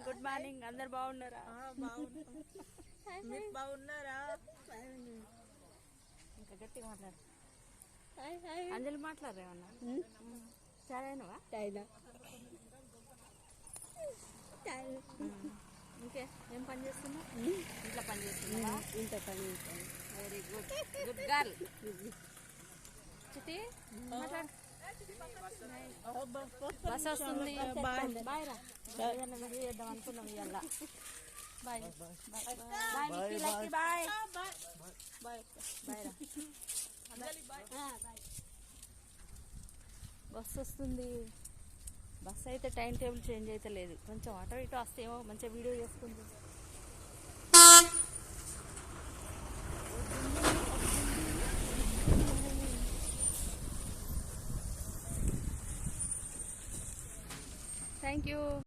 Good morning. అందరు బాగున్నారా? మీరు బాగున్నారా? ఇంకా గట్టిగా మాట్లాడు. అంజలి మాట్లాడరేమన్నా? చాయ్ అయినవా? ఇంకే ఏం పని చేస్తున్నావు? ఇంట్లో పని చేస్తున్నావా? ఇంట్లో పని. Very good, good girl. Chitti మాట్లాడు. బస్ వస్తుంది. బాయ్ రా. ఏదైనా వీడియో చేద్దాం అనుకున్నాం ఇవాళ. Bye bye bye bye bye రా. బస్ వస్తుంది. బస్ అయితే టైం టేబుల్ చేంజ్ అయితే లేదు. కొంచెం అటు ఇటు వస్తేమో మంచిగా వీడియో చేసుకుంది. Thank you.